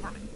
Cover me.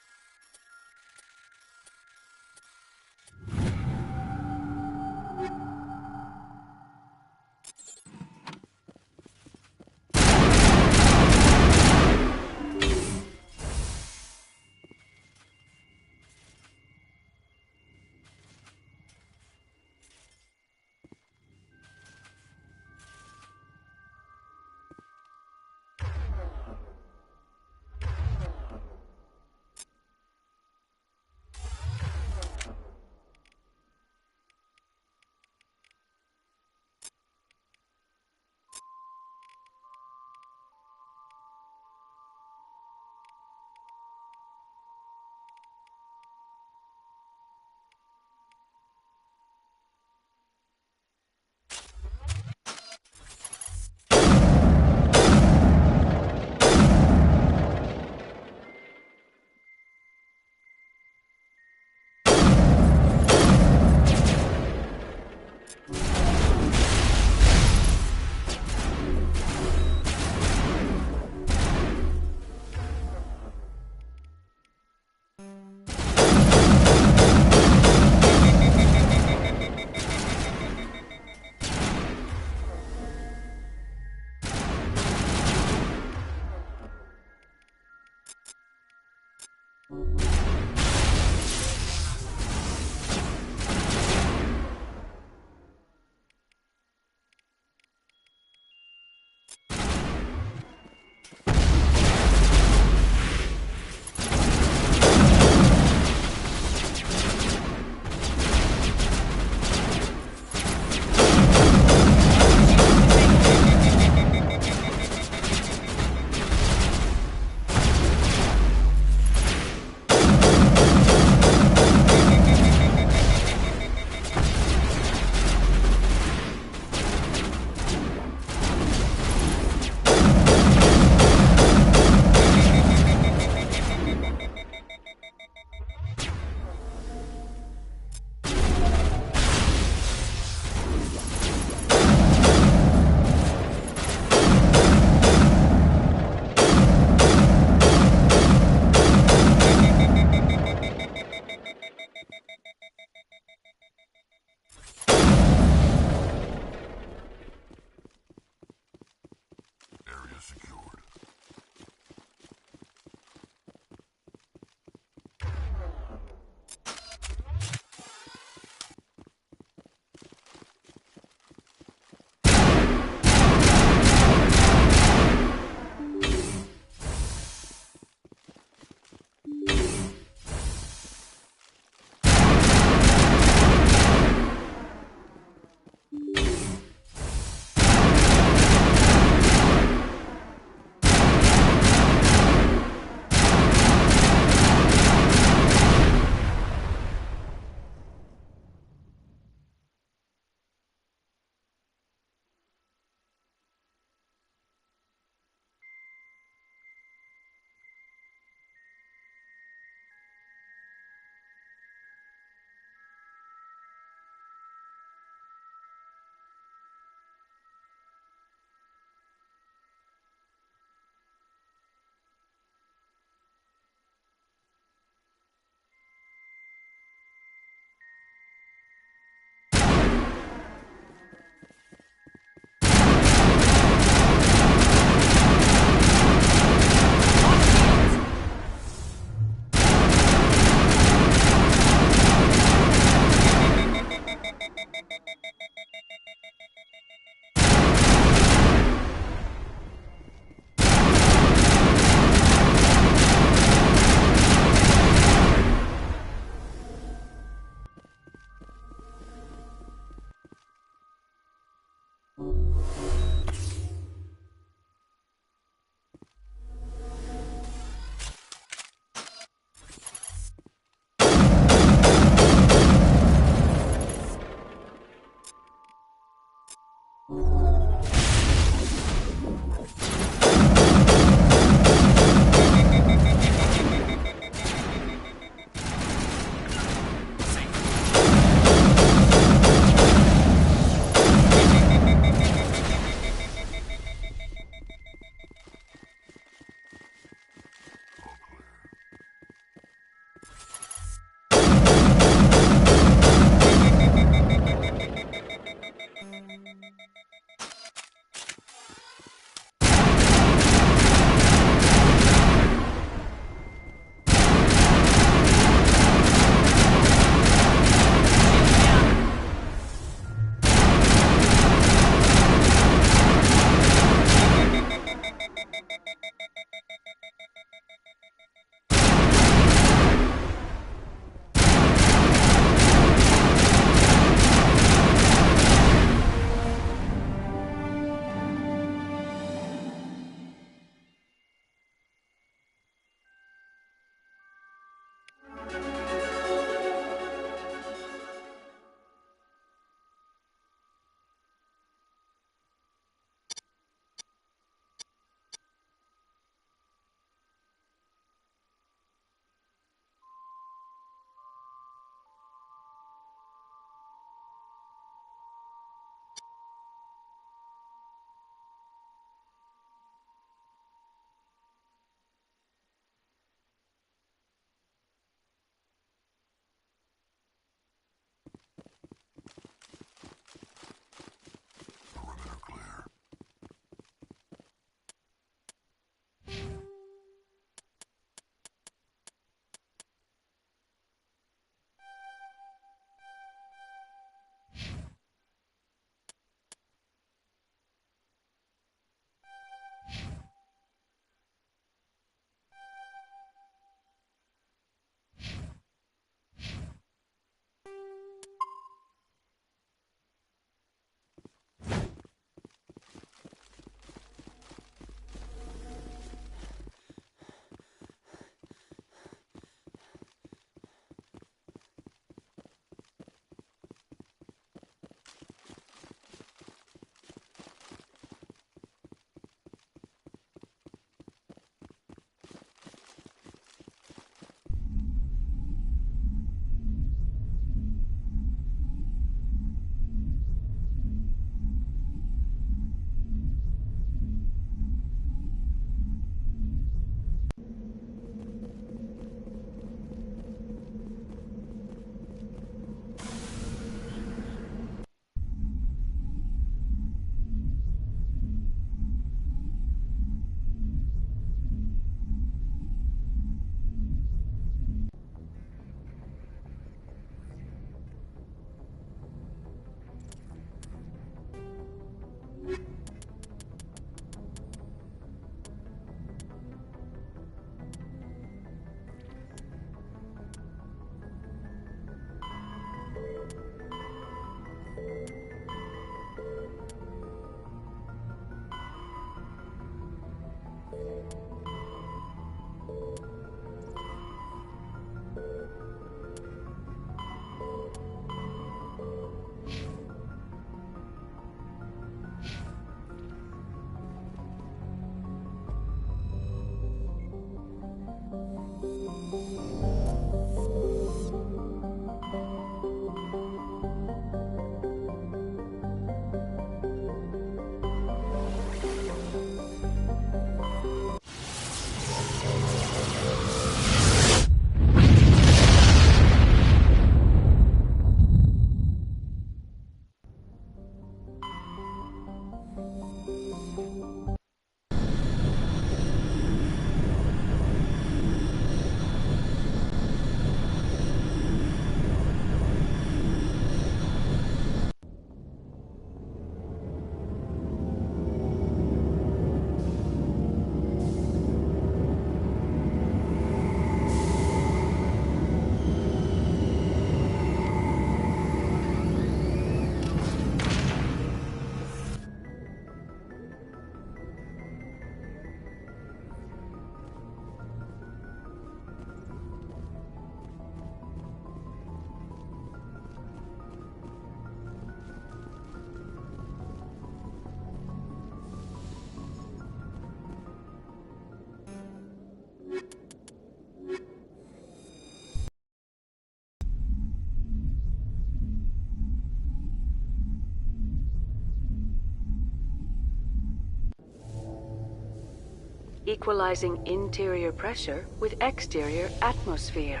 equalizing interior pressure with exterior atmosphere.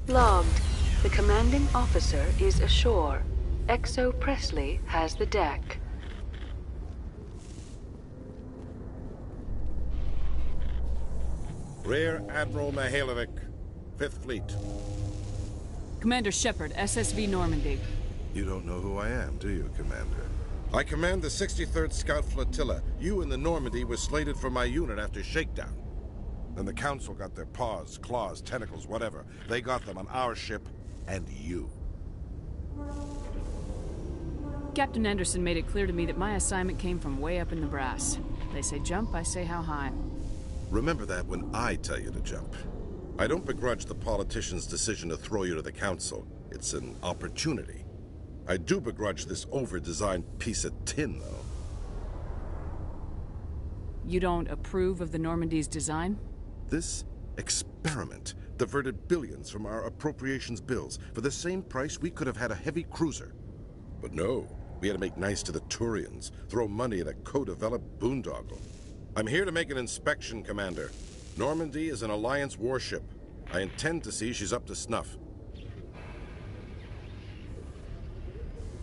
Logged. The commanding officer is ashore. Exo Presley has the deck. Rear Admiral Mihailovic, 5th Fleet. Commander Shepard, SSV Normandy. You don't know who I am, do you, Commander? I command the 63rd Scout Flotilla. You and the Normandy were slated for my unit after shakedown. Then the Council got their paws, claws, tentacles, whatever. They got them on our ship, and you. Captain Anderson made it clear to me that my assignment came from way up in the brass. They say jump, I say how high. Remember that when I tell you to jump. I don't begrudge the politician's decision to throw you to the Council. It's an opportunity. I do begrudge this over-designed piece of tin, though. You don't approve of the Normandy's design? This experiment diverted billions from our appropriations bills. For the same price, we could have had a heavy cruiser. But no, we had to make nice to the Turians, throw money at a co-developed boondoggle. I'm here to make an inspection, Commander. Normandy is an Alliance warship. I intend to see she's up to snuff.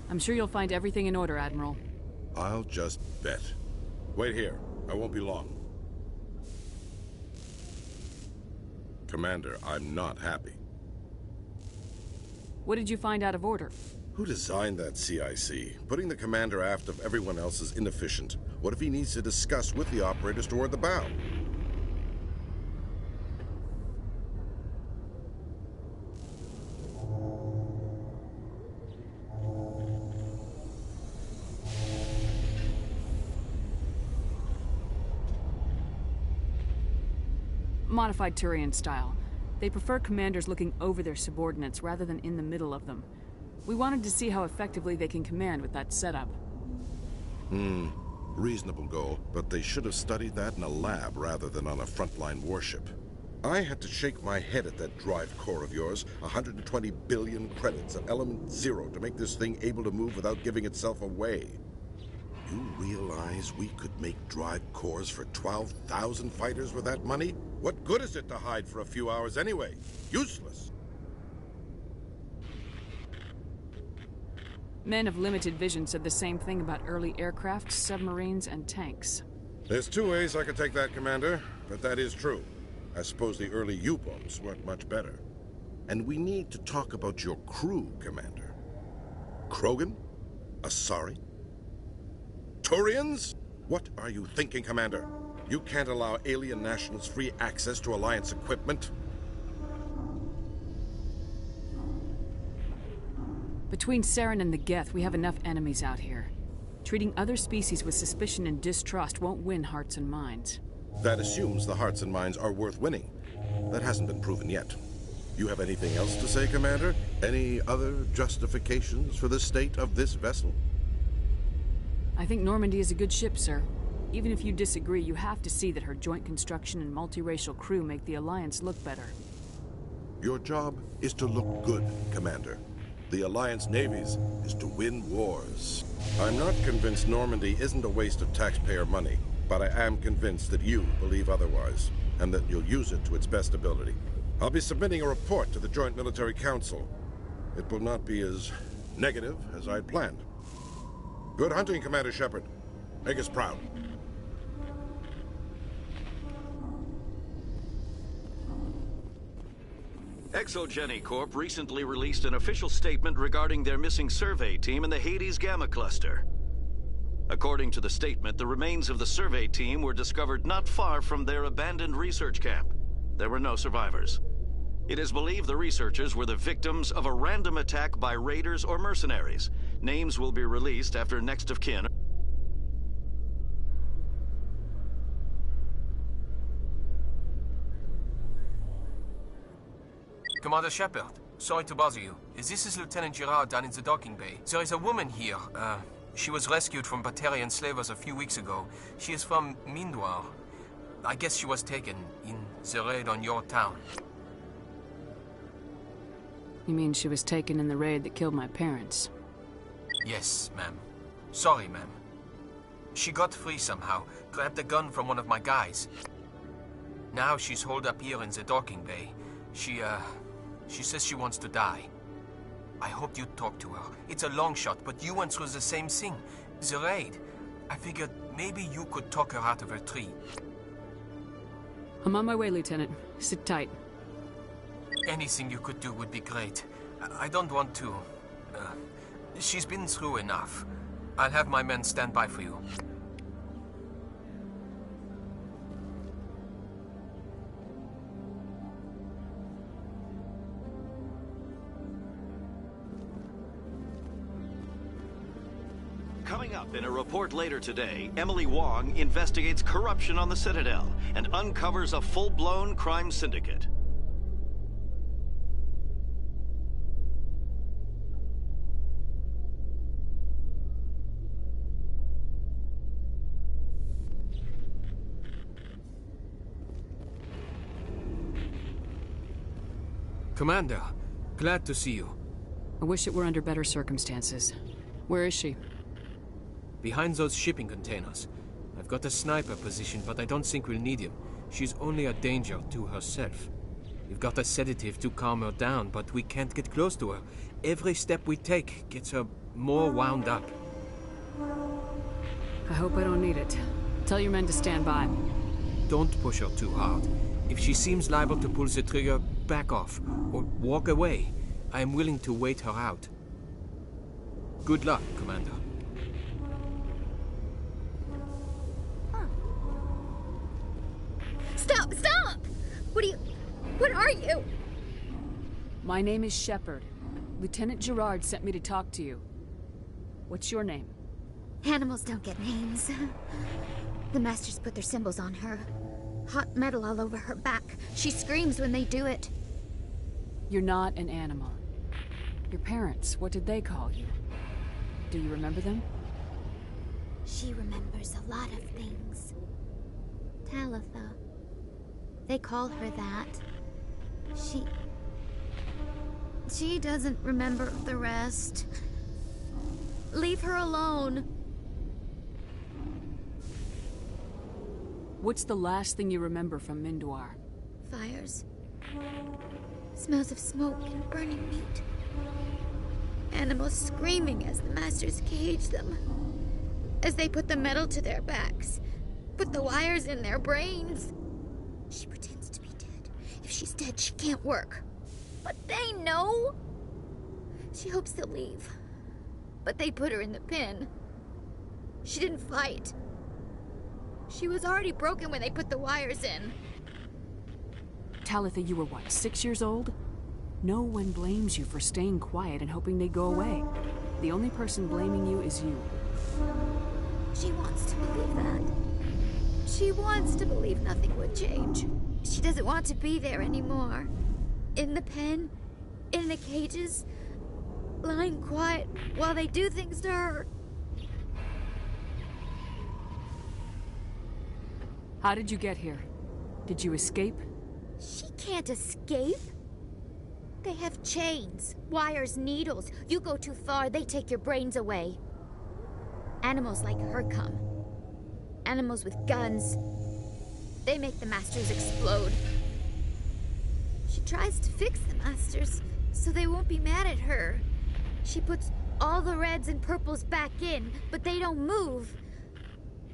I'm sure you'll find everything in order, Admiral. I'll just bet. Wait here. I won't be long. Commander, I'm not happy. What did you find out of order? Who designed that CIC? Putting the commander aft of everyone else is inefficient. What if he needs to discuss with the operators toward the bow? Modified Turian style. They prefer commanders looking over their subordinates rather than in the middle of them. We wanted to see how effectively they can command with that setup. Reasonable goal, but they should have studied that in a lab rather than on a frontline warship. I had to shake my head at that drive core of yours. 120 billion credits at element 0 to make this thing able to move without giving itself away. You realize we could make drive cores for 12,000 fighters with that money? What good is it to hide for a few hours anyway? Useless. Men of limited vision said the same thing about early aircraft, submarines, and tanks. There's two ways I could take that, Commander, but that is true. I suppose the early U-boats weren't much better. And we need to talk about your crew, Commander. Krogan? Asari? Turians? What are you thinking, Commander? You can't allow alien nationals free access to Alliance equipment? Between Saren and the Geth, we have enough enemies out here. Treating other species with suspicion and distrust won't win hearts and minds. That assumes the hearts and minds are worth winning. That hasn't been proven yet. You have anything else to say, Commander? Any other justifications for the state of this vessel? I think Normandy is a good ship, sir. Even if you disagree, you have to see that her joint construction and multiracial crew make the Alliance look better. Your job is to look good, Commander. The Alliance navies is to win wars. I'm not convinced Normandy isn't a waste of taxpayer money, but I am convinced that you believe otherwise, and that you'll use it to its best ability. I'll be submitting a report to the Joint Military Council. It will not be as negative as I'd planned. Good hunting, Commander Shepard. Make us proud. Exogeny Corp recently released an official statement regarding their missing survey team in the Hades Gamma Cluster. According to the statement, the remains of the survey team were discovered not far from their abandoned research camp. There were no survivors. It is believed the researchers were the victims of a random attack by raiders or mercenaries. Names will be released after next of kin. Commander Shepard, sorry to bother you. This is Lieutenant Girard down in the docking bay. There is a woman here. She was rescued from Batarian slavers a few weeks ago. She is from Mindwar. I guess she was taken in the raid on your town. You mean she was taken in the raid that killed my parents? Yes, ma'am. Sorry, ma'am. She got free somehow, grabbed a gun from one of my guys. Now she's holed up here in the docking bay. She says she wants to die. I hoped you'd talk to her. It's a long shot, but you went through the same thing. The raid. I figured maybe you could talk her out of her tree. I'm on my way, Lieutenant. Sit tight. Anything you could do would be great. I don't want to... she's been through enough. I'll have my men stand by for you. Coming up in a report later today, Emily Wong investigates corruption on the Citadel and uncovers a full-blown crime syndicate. Commander, glad to see you. I wish it were under better circumstances. Where is she? Behind those shipping containers. I've got a sniper position, but I don't think we'll need him. She's only a danger to herself. We've got a sedative to calm her down, but we can't get close to her. Every step we take gets her more wound up. I hope I don't need it. Tell your men to stand by. Don't push her too hard. If she seems liable to pull the trigger, back off, or walk away. I am willing to wait her out. Good luck, Commander. Stop! Stop! What are you? My name is Shepard. Lieutenant Gerard sent me to talk to you. What's your name? Animals don't get names. The Masters put their symbols on her. Hot metal all over her back. She screams when they do it. You're not an animal. Your parents, what did they call you? Do you remember them? She remembers a lot of things. Talitha. They call her that. She doesn't remember the rest. Leave her alone. What's the last thing you remember from Mindoir? Fires. Smells of smoke and burning meat. Animals screaming as the Masters cage them. As they put the metal to their backs. Put the wires in their brains. She pretends to be dead. If she's dead, she can't work. But they know. She hopes they'll leave. But they put her in the pen. She didn't fight. She was already broken when they put the wires in. Talitha, you were what, 6 years old? No one blames you for staying quiet and hoping they'd go away. The only person blaming you is you. She wants to believe that. She wants to believe nothing would change. She doesn't want to be there anymore. In the pen, in the cages, lying quiet while they do things to her. How did you get here? Did you escape? She can't escape. They have chains, wires, needles. You go too far, they take your brains away. Animals like her come. Animals with guns. They make the Masters explode. She tries to fix the Masters so they won't be mad at her. She puts all the reds and purples back in, but they don't move.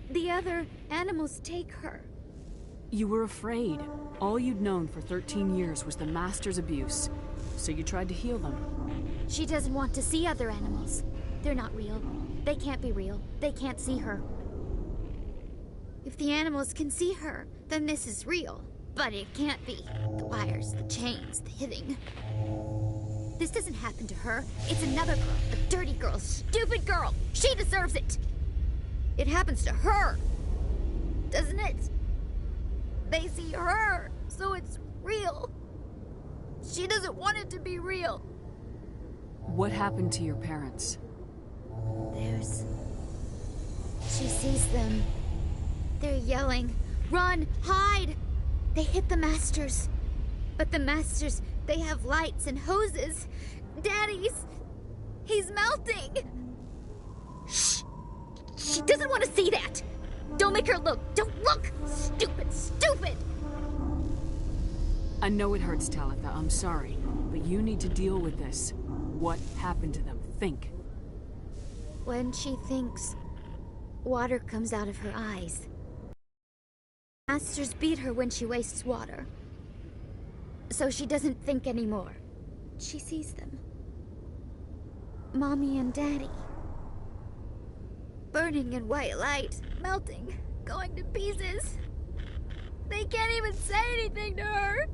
The other animals take her. You were afraid. All you'd known for 13 years was the Master's abuse. So you tried to heal them. She doesn't want to see other animals. They're not real. They can't be real. They can't see her. If the animals can see her, then this is real. But it can't be. The wires, the chains, the hitting. This doesn't happen to her. It's another girl. A dirty girl. Stupid girl. She deserves it. It happens to her. Doesn't it? They see her, so it's real. She doesn't want it to be real. What happened to your parents? She sees them. They're yelling, "Run! Hide!" They hit the Masters. But the Masters, they have lights and hoses. Daddy's... he's melting! Shh! She doesn't want to see that! Don't make her look! Don't look! Stupid, stupid! I know it hurts, Talitha. I'm sorry. But you need to deal with this. What happened to them? Think. When she thinks, water comes out of her eyes. Masters beat her when she wastes water. So she doesn't think anymore. She sees them. Mommy and Daddy. Burning in white light, melting, going to pieces. They can't even say anything to her.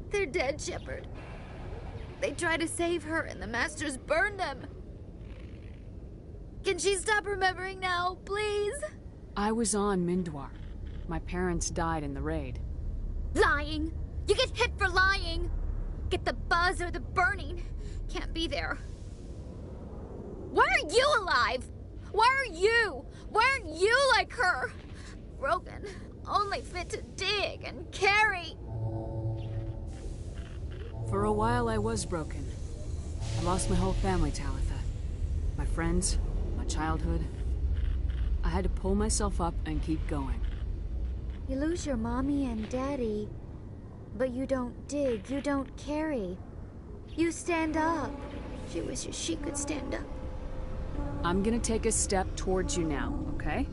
They're dead, Shepard. They try to save her and the Masters burn them. Can she stop remembering now, please? I was on Mindwar. My parents died in the raid. Lying! You get hit for lying! Get the buzz or the burning. Can't be there. Why are you alive? Why are you? Why aren't you like her? Broken. Only fit to dig and carry. For a while I was broken. I lost my whole family, Talitha. My friends, my childhood. I had to pull myself up and keep going. You lose your mommy and daddy, but you don't dig, you don't carry. You stand up. She wishes she could stand up. I'm gonna take a step towards you now, okay?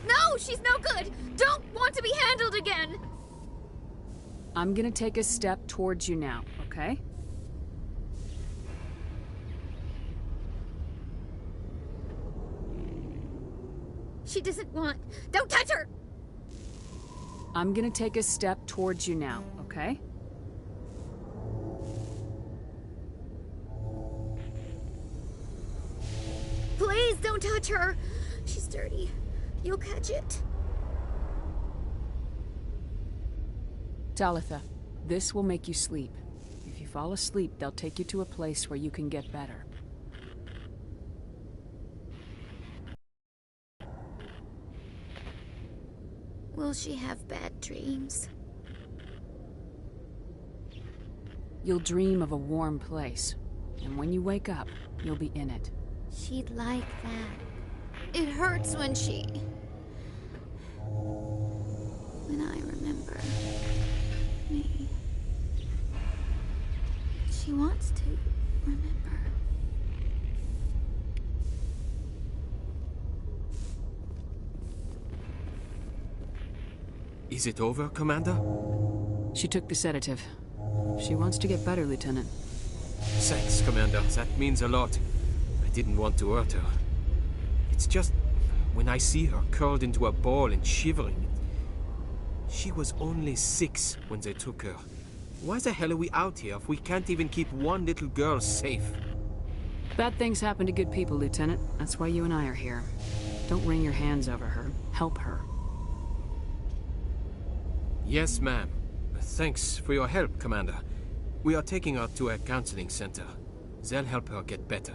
No, she's no good! Don't want to be handled again! I'm gonna take a step towards you now, okay? She doesn't want... Don't touch her! I'm gonna take a step towards you now, okay? Please don't touch her! She's dirty. You'll catch it. Talitha, this will make you sleep. If you fall asleep, they'll take you to a place where you can get better. Will she have bad dreams? You'll dream of a warm place, and when you wake up, you'll be in it. She'd like that. It hurts when she... When I remember me. She wants to remember. Is it over, Commander? She took the sedative. She wants to get better, Lieutenant. Thanks, Commander. That means a lot. I didn't want to hurt her. It's just... when I see her curled into a ball and shivering... She was only 6 when they took her. Why the hell are we out here if we can't even keep one little girl safe? Bad things happen to good people, Lieutenant. That's why you and I are here. Don't wring your hands over her. Help her. Yes, ma'am. Thanks for your help, Commander. We are taking her to a counseling center. They'll help her get better.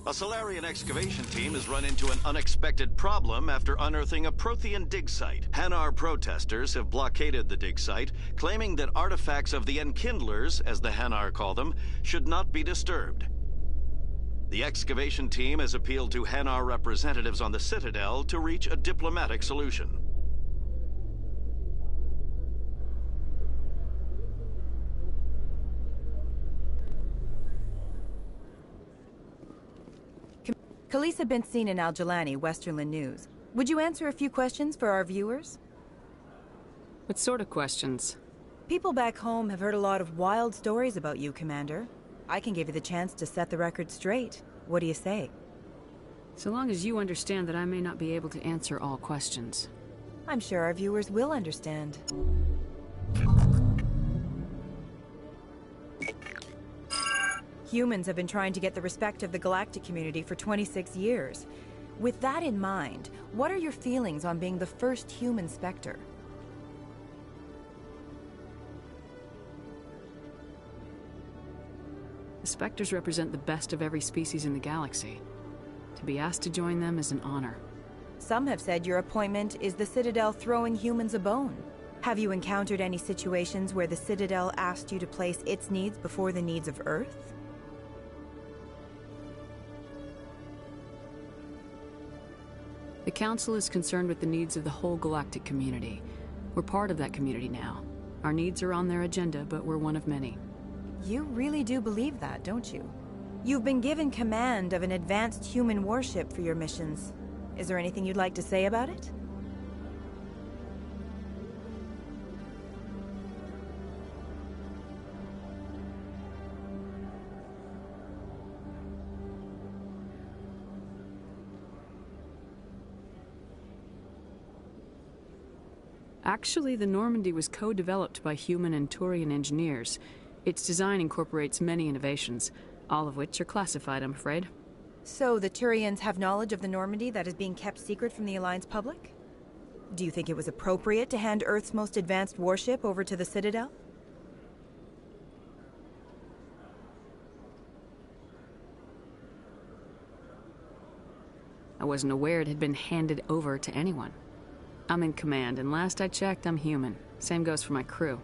A Solarian excavation team has run into an unexpected problem after unearthing a Prothean dig site. Hanar protesters have blockaded the dig site, claiming that artifacts of the Enkindlers, as the Hanar call them, should not be disturbed. The excavation team has appealed to Hanar representatives on the Citadel to reach a diplomatic solution. Khaleesa been seen in Al-Jalani, Westerland News. Would you answer a few questions for our viewers? What sort of questions? People back home have heard a lot of wild stories about you, Commander. I can give you the chance to set the record straight. What do you say? So long as you understand that I may not be able to answer all questions. I'm sure our viewers will understand. Humans have been trying to get the respect of the galactic community for 26 years. With that in mind, what are your feelings on being the first human Spectre? The Spectres represent the best of every species in the galaxy. To be asked to join them is an honor. Some have said your appointment is the Citadel throwing humans a bone. Have you encountered any situations where the Citadel asked you to place its needs before the needs of Earth? The Council is concerned with the needs of the whole galactic community. We're part of that community now. Our needs are on their agenda, but we're one of many. You really do believe that, don't you? You've been given command of an advanced human warship for your missions. Is there anything you'd like to say about it? Actually, the Normandy was co-developed by human and Turian engineers. Its design incorporates many innovations, all of which are classified, I'm afraid. So the Turians have knowledge of the Normandy that is being kept secret from the Alliance public? Do you think it was appropriate to hand Earth's most advanced warship over to the Citadel? I wasn't aware it had been handed over to anyone. I'm in command, and last I checked, I'm human. Same goes for my crew.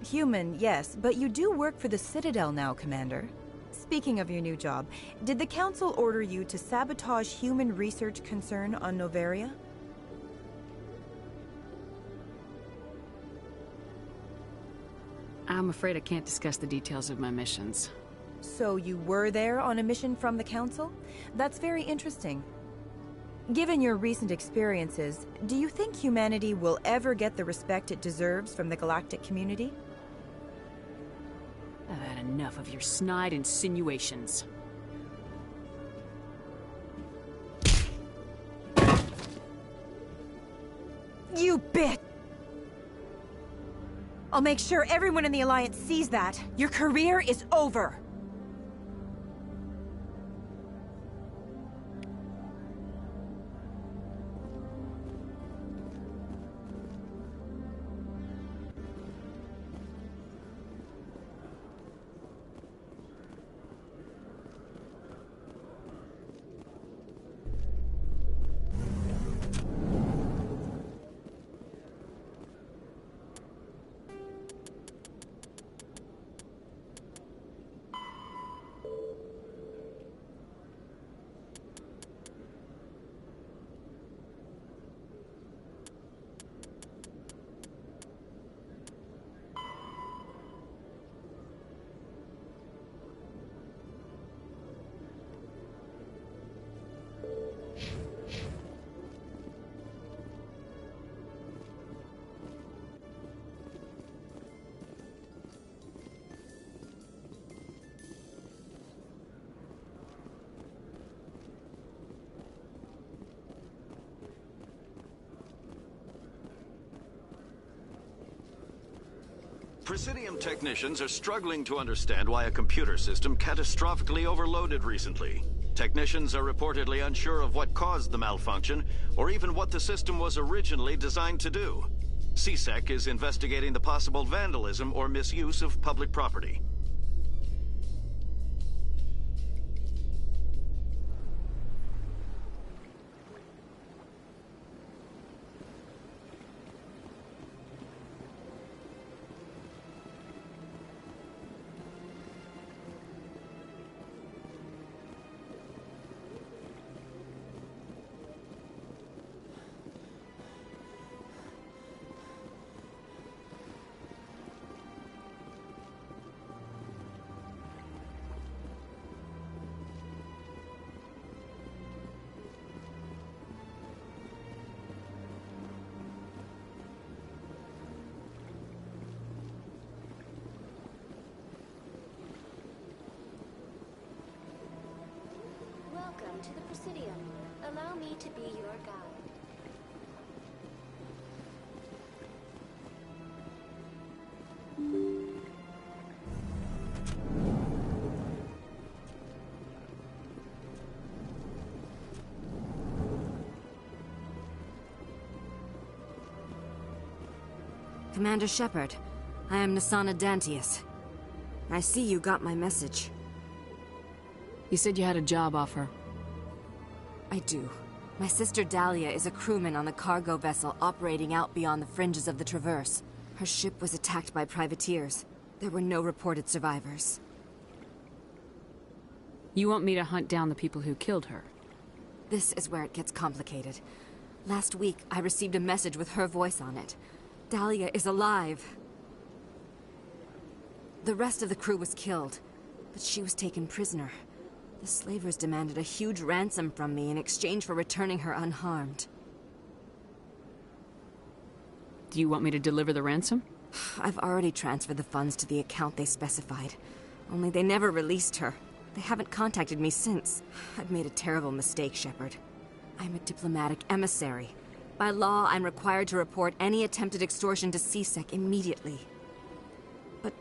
Human, yes, but you do work for the Citadel now, Commander. Speaking of your new job, did the Council order you to sabotage human research concern on Noveria? I'm afraid I can't discuss the details of my missions. So you were there on a mission from the Council? That's very interesting. Given your recent experiences, do you think humanity will ever get the respect it deserves from the galactic community? I've had enough of your snide insinuations. You bitch! I'll make sure everyone in the Alliance sees that. Your career is over! Presidium technicians are struggling to understand why a computer system catastrophically overloaded recently. Technicians are reportedly unsure of what caused the malfunction, or even what the system was originally designed to do. CSEC is investigating the possible vandalism or misuse of public property. Welcome to the Presidium. Allow me to be your guide. Commander Shepard, I am Nasana Dantius. I see you got my message. You said you had a job offer. I do. My sister Dahlia is a crewman on the cargo vessel operating out beyond the fringes of the Traverse. Her ship was attacked by privateers. There were no reported survivors. You want me to hunt down the people who killed her? This is where it gets complicated. Last week, I received a message with her voice on it. Dahlia is alive. The rest of the crew was killed, but she was taken prisoner. The slavers demanded a huge ransom from me in exchange for returning her unharmed. Do you want me to deliver the ransom? I've already transferred the funds to the account they specified. Only they never released her. They haven't contacted me since. I've made a terrible mistake, Shepard. I'm a diplomatic emissary. By law, I'm required to report any attempted extortion to CSEC immediately. But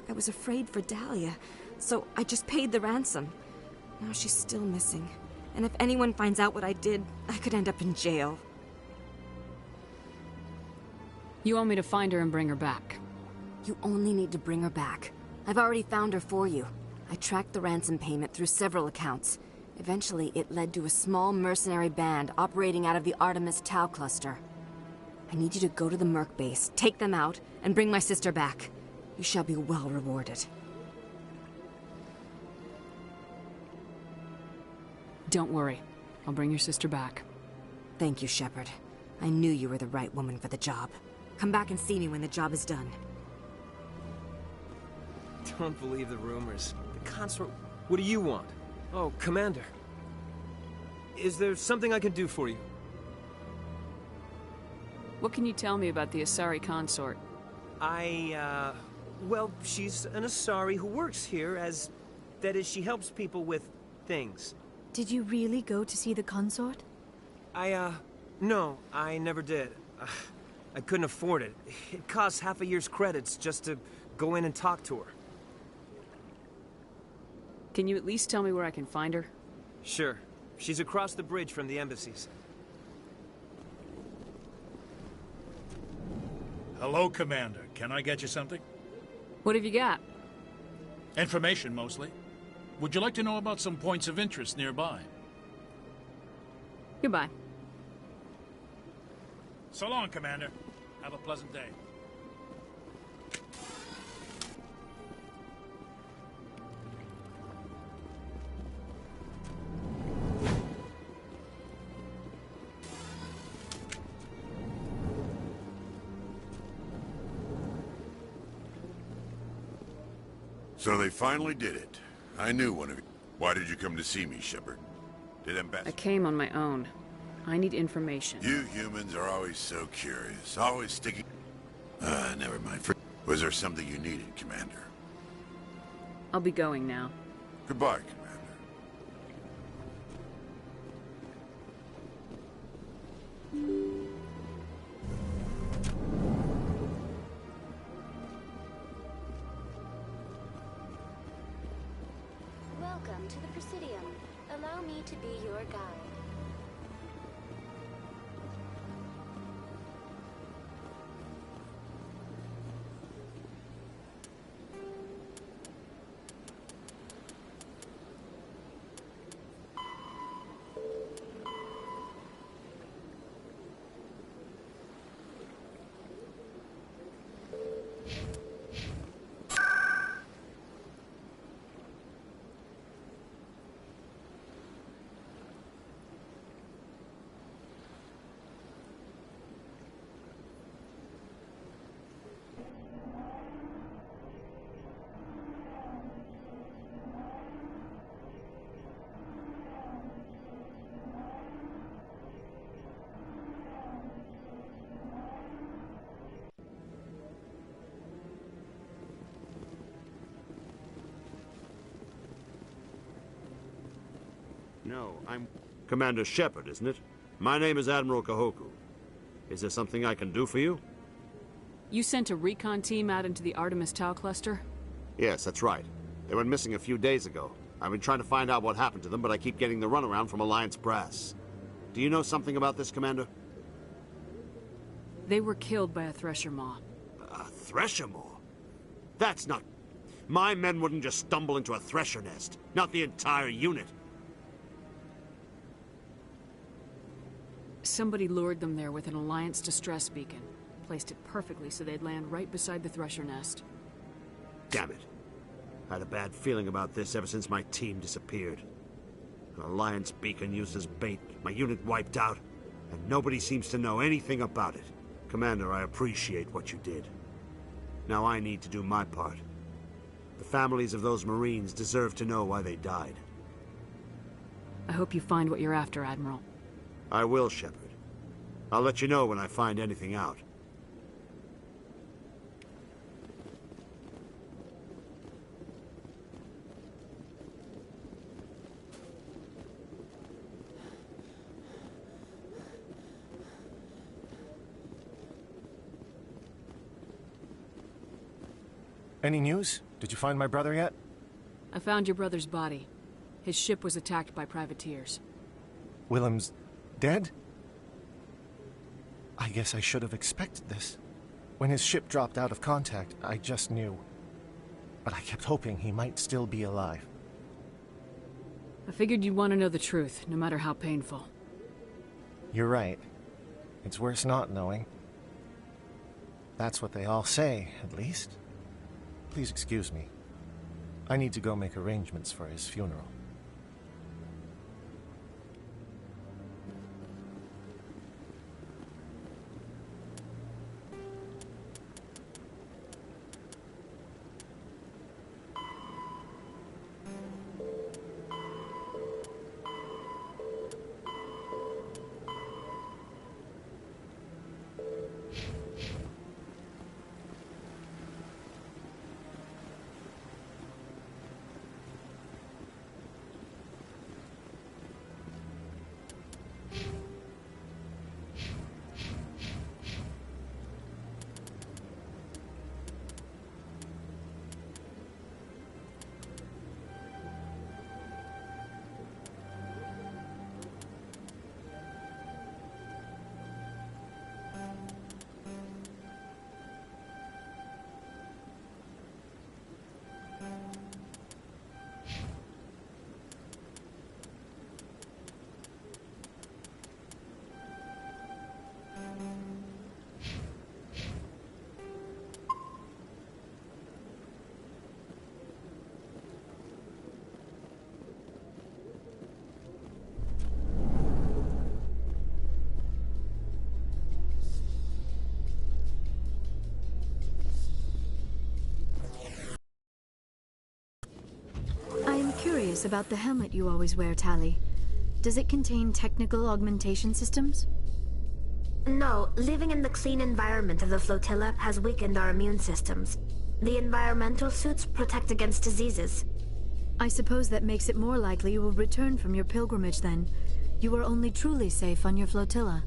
I was afraid for Dahlia, so I just paid the ransom. Now she's still missing. And if anyone finds out what I did, I could end up in jail. You want me to find her and bring her back? You only need to bring her back. I've already found her for you. I tracked the ransom payment through several accounts. Eventually, it led to a small mercenary band operating out of the Artemis Tau cluster. I need you to go to the Merc base, take them out, and bring my sister back. You shall be well rewarded. Don't worry. I'll bring your sister back. Thank you, Shepard. I knew you were the right woman for the job. Come back and see me when the job is done. Don't believe the rumors. The consort... What do you want? Oh, Commander. Is there something I can do for you? What can you tell me about the Asari consort? Well, she's an Asari who works here as... That is, she helps people with things. Did you really go to see the consort? No, I never did. I couldn't afford it. It costs half a year's credits just to go in and talk to her. Can you at least tell me where I can find her? Sure. She's across the bridge from the embassies. Hello, Commander. Can I get you something? What have you got? Information, mostly. Would you like to know about some points of interest nearby? Goodbye. So long, Commander. Have a pleasant day. So they finally did it. I knew one of you. Why did you come to see me, Shepard? I came on my own. I need information. You humans are always so curious, always sticking... never mind. Was there something you needed, Commander? I'll be going now. Goodbye, Commander. Welcome to the Presidium. Allow me to be your guide. No, I'm... Commander Shepard, isn't it? My name is Admiral Kahoku. Is there something I can do for you? You sent a recon team out into the Artemis Tau cluster? Yes, that's right. They went missing a few days ago. I've been trying to find out what happened to them, but I keep getting the runaround from Alliance brass. Do you know something about this, Commander? They were killed by a Thresher Maw. A Thresher Maw? That's not... My men wouldn't just stumble into a Thresher nest. Not the entire unit. somebody lured them there with an Alliance distress beacon. Placed it perfectly so they'd land right beside the Thresher nest. Damn it. I had a bad feeling about this ever since my team disappeared. An Alliance beacon used as bait, my unit wiped out, and nobody seems to know anything about it. Commander, I appreciate what you did. Now I need to do my part. The families of those Marines deserve to know why they died. I hope you find what you're after, Admiral. I will, Shepard. I'll let you know when I find anything out. Any news? Did you find my brother yet? I found your brother's body. His ship was attacked by privateers. Willem's dead? I guess I should have expected this. When his ship dropped out of contact, I just knew. But I kept hoping he might still be alive. I figured you'd want to know the truth, no matter how painful. You're right. It's worse not knowing. That's what they all say, at least. Please excuse me. I need to go make arrangements for his funeral. About the helmet you always wear, Tali. Does it contain technical augmentation systems? No, living in the clean environment of the flotilla has weakened our immune systems. The environmental suits protect against diseases. I suppose that makes it more likely you will return from your pilgrimage then. You are only truly safe on your flotilla.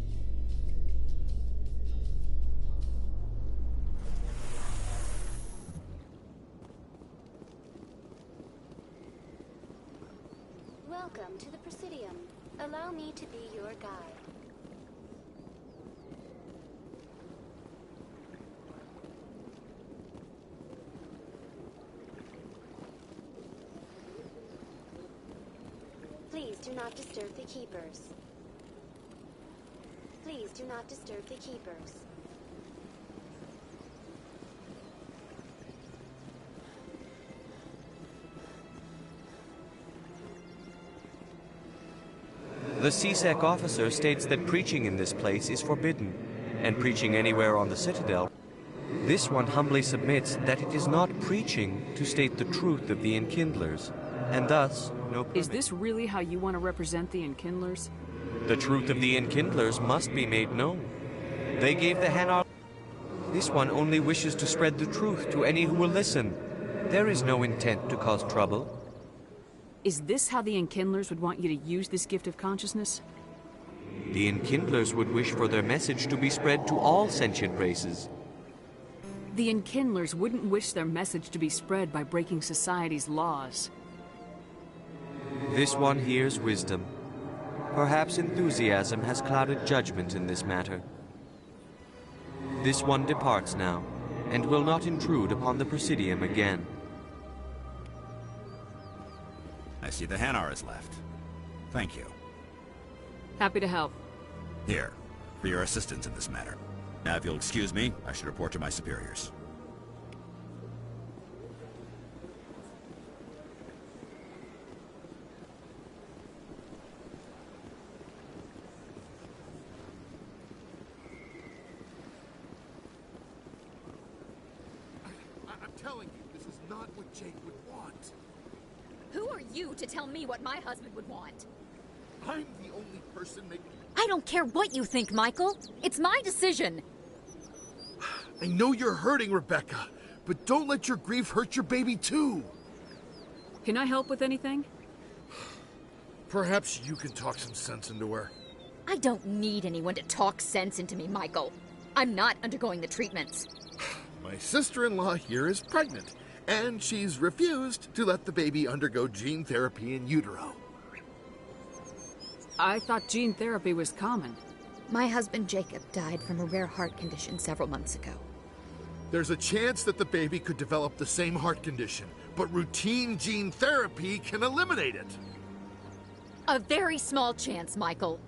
Welcome to the Presidium. Allow me to be your guide. Please do not disturb the Keepers. Please do not disturb the Keepers. The CSEC officer states that preaching in this place is forbidden, and preaching anywhere on the Citadel. This one humbly submits that it is not preaching to state the truth of the Enkindlers, and thus no permit. Is this really how you want to represent the Enkindlers? The truth of the Enkindlers must be made known. They gave the Hanar. This one only wishes to spread the truth to any who will listen. There is no intent to cause trouble. Is this how the Enkindlers would want you to use this gift of consciousness? The Enkindlers would wish for their message to be spread to all sentient races. The Enkindlers wouldn't wish their message to be spread by breaking society's laws. This one hears wisdom. Perhaps enthusiasm has clouded judgment in this matter. This one departs now, and will not intrude upon the Presidium again. I see the Hanar is left. Thank you. Happy to help. Here, for your assistance in this matter. Now, if you'll excuse me, I should report to my superiors. I'm telling you, this is not what Jake would want. Who are you to tell me what my husband would want? I'm the only person making... I don't care what you think, Michael. It's my decision. I know you're hurting, Rebecca, but don't let your grief hurt your baby too. Can I help with anything? Perhaps you can talk some sense into her. I don't need anyone to talk sense into me, Michael. I'm not undergoing the treatments. My sister-in-law here is pregnant, and she's refused to let the baby undergo gene therapy in utero. I thought gene therapy was common. My husband Jacob died from a rare heart condition several months ago. There's a chance that the baby could develop the same heart condition, but routine gene therapy can eliminate it. A very small chance, Michael.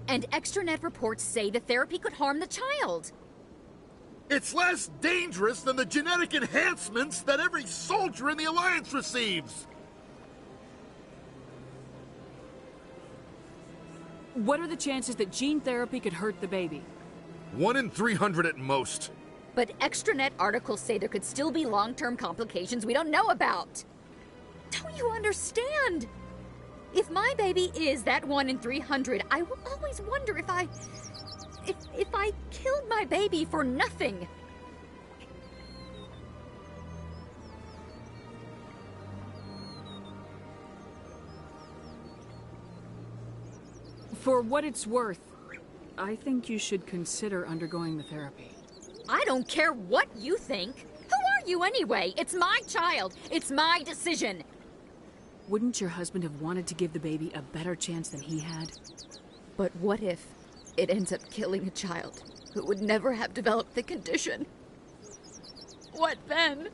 And extranet reports say the therapy could harm the child. It's less dangerous than the genetic enhancements that every soldier in the Alliance receives. What are the chances that gene therapy could hurt the baby? 1 in 300 at most. But extranet articles say there could still be long-term complications we don't know about. Don't you understand? If my baby is that 1 in 300, I will always wonder if I killed my baby for nothing. For what it's worth, I think you should consider undergoing the therapy. I don't care what you think. Who are you anyway? It's my child. It's my decision. Wouldn't your husband have wanted to give the baby a better chance than he had? But what if it ends up killing a child who would never have developed the condition? What then?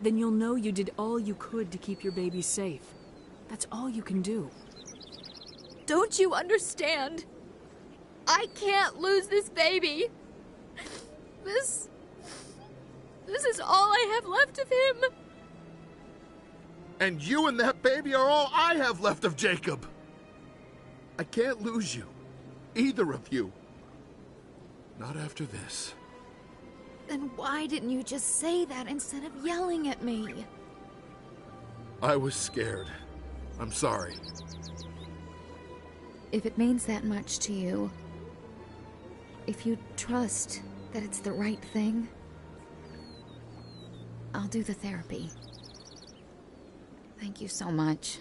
Then you'll know you did all you could to keep your baby safe. That's all you can do. Don't you understand? I can't lose this baby. This is all I have left of him. And you and that baby are all I have left of Jacob. I can't lose you. Either of you. Not after this. Then why didn't you just say that instead of yelling at me? I was scared. I'm sorry. If it means that much to you, if you trust that it's the right thing, I'll do the therapy. Thank you so much.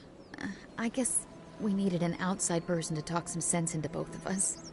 I guess we needed an outside person to talk some sense into both of us.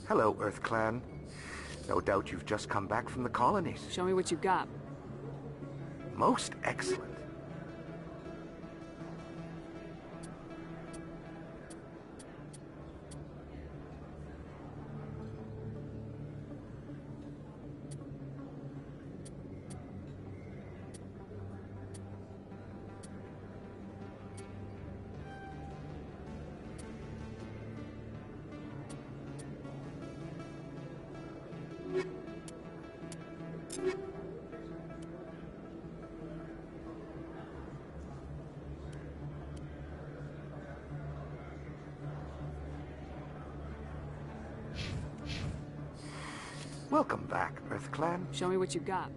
Hello, Earth Clan. No doubt you've just come back from the colonies. Show me what you've got. Most excellent. Welcome back, Earth Clan. Show me what you've got.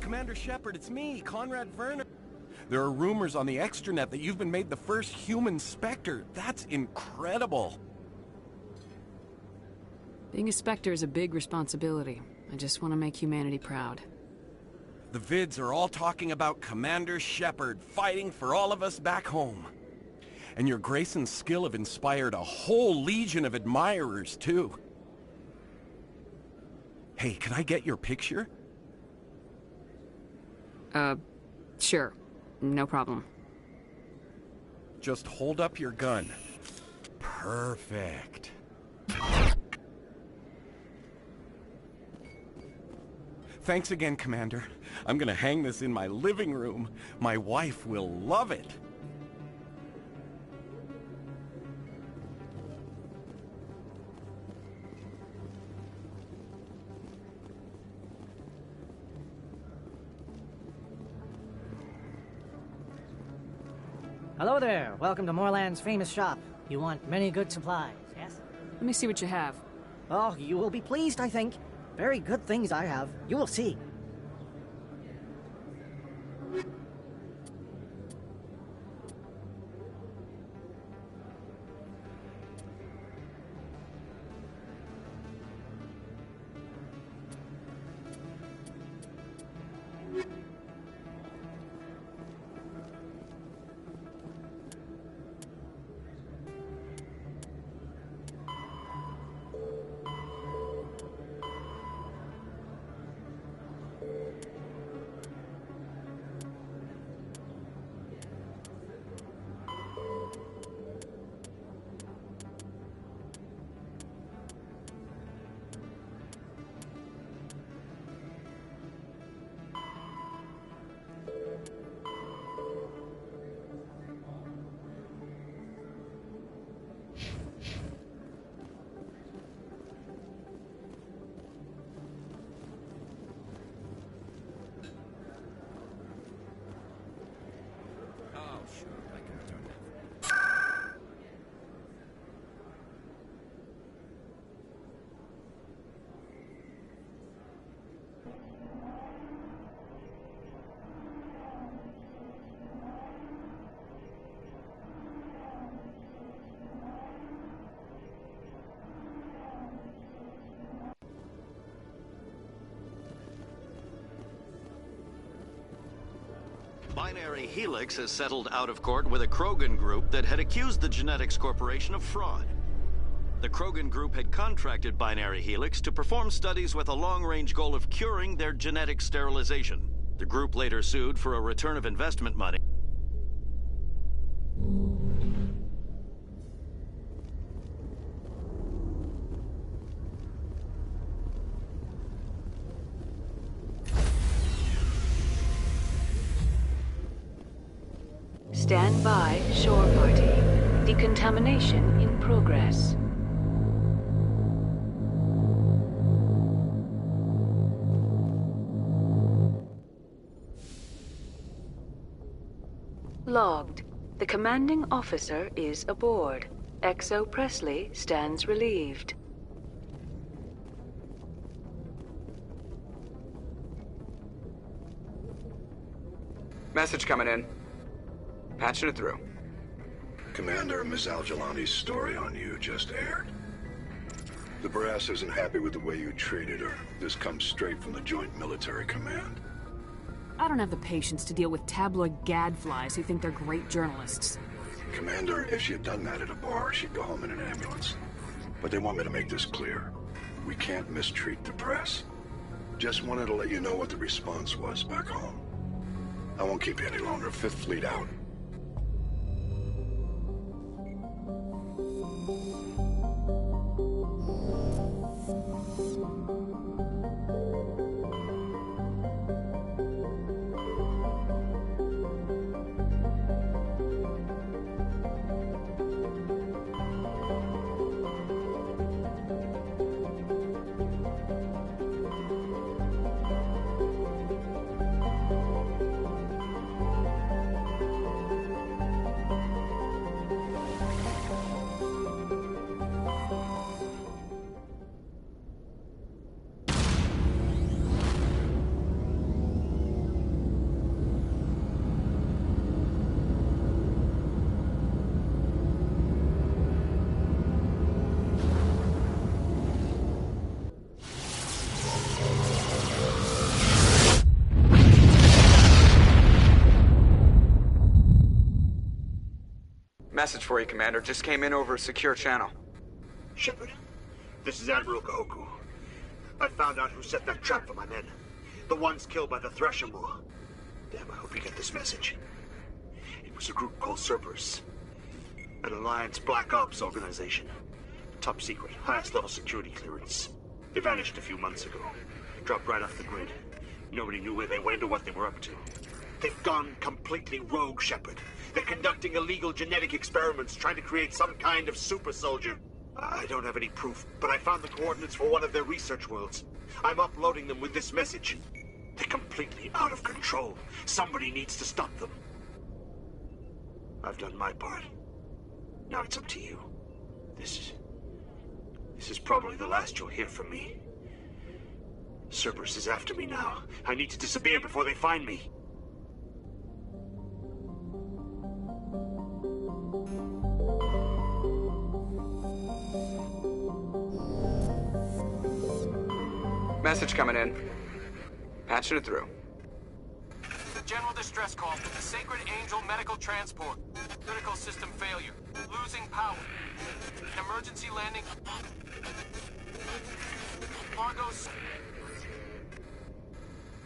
Commander Shepard, it's me, Conrad Werner. There are rumors on the extranet that you've been made the first human Spectre. That's incredible. Being a Spectre is a big responsibility. I just want to make humanity proud. The vids are all talking about Commander Shepard fighting for all of us back home. And your grace and skill have inspired a whole legion of admirers, too. Hey, can I get your picture? Sure. No problem. Just hold up your gun. Perfect. Thanks again, Commander. I'm gonna hang this in my living room. My wife will love it. Hello there. Welcome to Moorland's famous shop. You want many good supplies, yes? Let me see what you have. Oh, you will be pleased, I think. Very good things I have. You will see. Binary Helix has settled out of court with a Krogan group that had accused the Genetics Corporation of fraud. The Krogan group had contracted Binary Helix to perform studies with a long-range goal of curing their genetic sterilization. The group later sued for a return of investment money. Stand by, shore party. Decontamination in progress. Logged. The commanding officer is aboard. XO Presley stands relieved. Message coming in. Patching it through. Commander, Miss Al-Jalani's story on you just aired. The brass isn't happy with the way you treated her. This comes straight from the Joint Military Command. I don't have the patience to deal with tabloid gadflies who think they're great journalists. Commander, if she had done that at a bar, she'd go home in an ambulance. But they want me to make this clear. We can't mistreat the press. Just wanted to let you know what the response was back home. I won't keep you any longer. Fifth Fleet out. Message for you, Commander. Just came in over a secure channel. Shepard, this is Admiral Kahoku. I found out who set that trap for my men. The ones killed by the Thresher Moor. Damn, I hope you get this message. It was a group called Cerberus. An Alliance Black Ops organization. Top secret, highest level security clearance. They vanished a few months ago. Dropped right off the grid. Nobody knew where they went or what they were up to. They've gone completely rogue, Shepard. They're conducting illegal genetic experiments, trying to create some kind of super soldier. I don't have any proof, but I found the coordinates for one of their research worlds. I'm uploading them with this message. They're completely out of control. Somebody needs to stop them. I've done my part. Now it's up to you. This is probably the last you'll hear from me. Cerberus is after me now. I need to disappear before they find me. Message coming in. Patching it through. General distress call. The Sacred Angel medical transport. Critical system failure. Losing power. Emergency landing. Cargo's.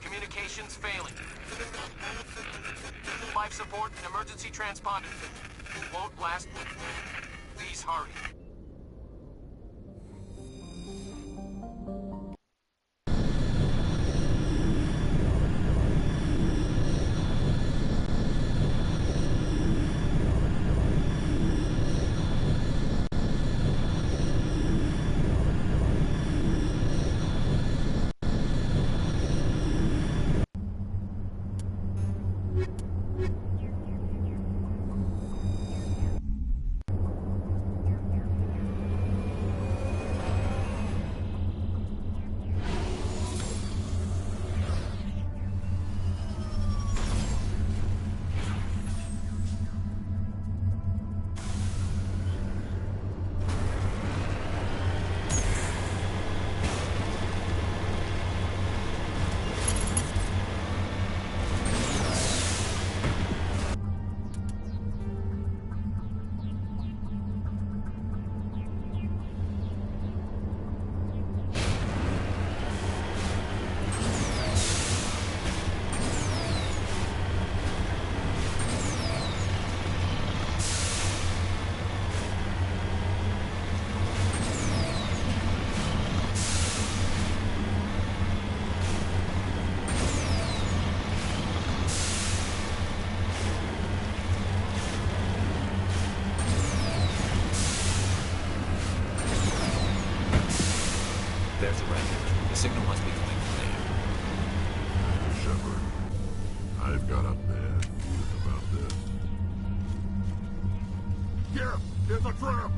Communications failing. Life support and emergency transponder. Won't last. Please hurry. There's a record. The signal must be coming from there. Shepard, I've got a bad feeling about this. Here! Here's a trap!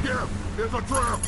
Here! Here's a trap!